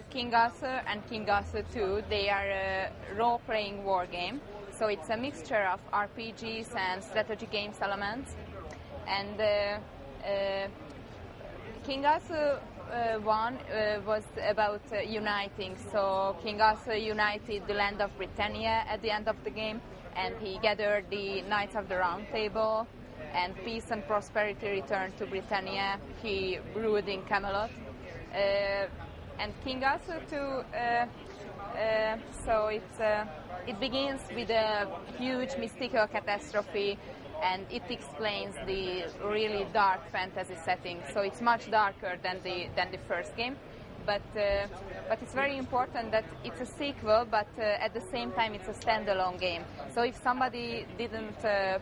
King Arthur and King Arthur 2, they are a role-playing war game. So it's a mixture of RPGs and strategy games elements. And King Arthur 1 was about uniting. So King Arthur united the land of Britannia at the end of the game, and he gathered the Knights of the Round Table, and peace and prosperity returned to Britannia. He ruled in Camelot. And King Arthur 2, so it begins with a huge mystical catastrophe, and it explains the really dark fantasy setting. So it's much darker than the first game, but it's very important that it's a sequel, but at the same time it's a standalone game. So if somebody didn't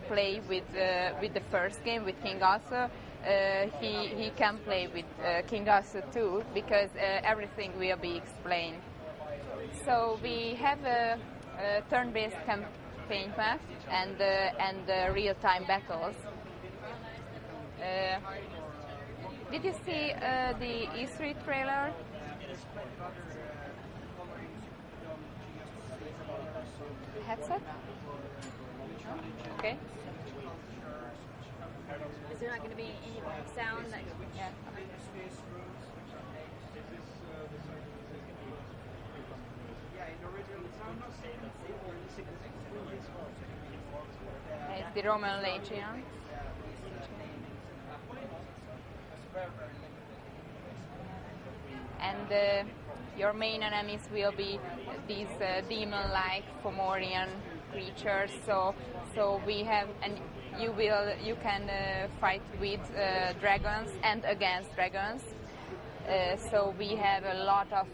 play with the first game, with King Arthur, he can play with King Arthur 2, because everything will be explained. So we have a turn-based campaign map and real-time battles. Did you see the E3 trailer? Headset? No? Okay. Is there not going to be any sound? Yeah. It's the Roman Legion. And your main enemies will be these demon-like Fomorian creatures. So we have, and you can fight with dragons and against dragons. So we have a lot of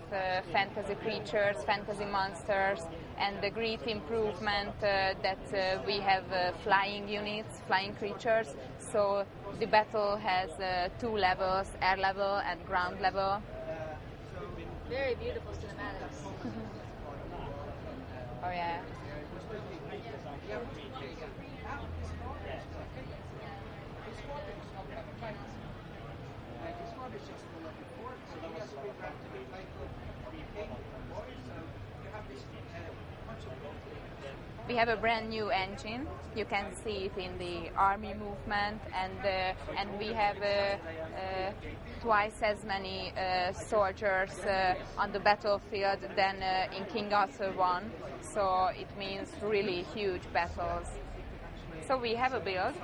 fantasy creatures, fantasy monsters, and the great improvement that we have flying units, flying creatures. So the battle has 2 levels, air level and ground level. Very beautiful cinematics. Oh yeah. We have a brand new engine. You can see it in the army movement, and we have twice as many soldiers on the battlefield than in King Arthur 1. So it means really huge battles. So we have a build.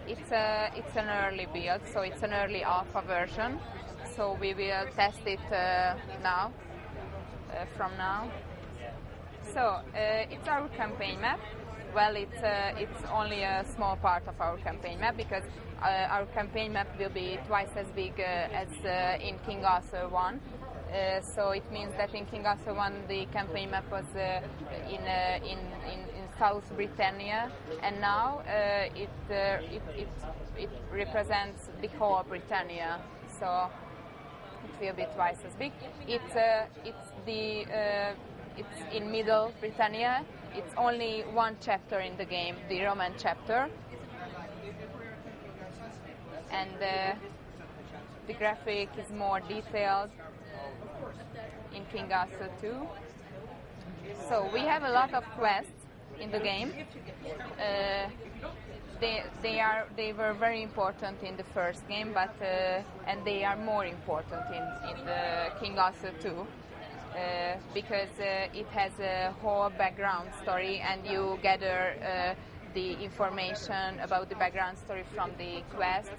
It's an early build, so it's an early alpha version. So we will test it now, from now. So it's our campaign map. Well, it's only a small part of our campaign map, because our campaign map will be twice as big as in King Arthur 1. So it means that in King Arthur 1 the campaign map was in South Britannia, and now it represents the whole Britannia. So it will be twice as big. It's in Middle Britannia. It's only one chapter in the game, the Roman chapter, and the graphic is more detailed in King Arthur 2. So we have a lot of quests in the game. They were very important in the first game, but and they are more important in the King Arthur 2. Because it has a whole background story, and you gather the information about the background story from the quest,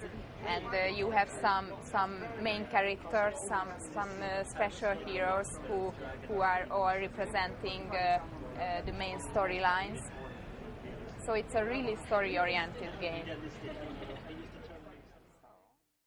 and you have some main characters, some special heroes who are all representing the main storylines. So it's a really story-oriented game.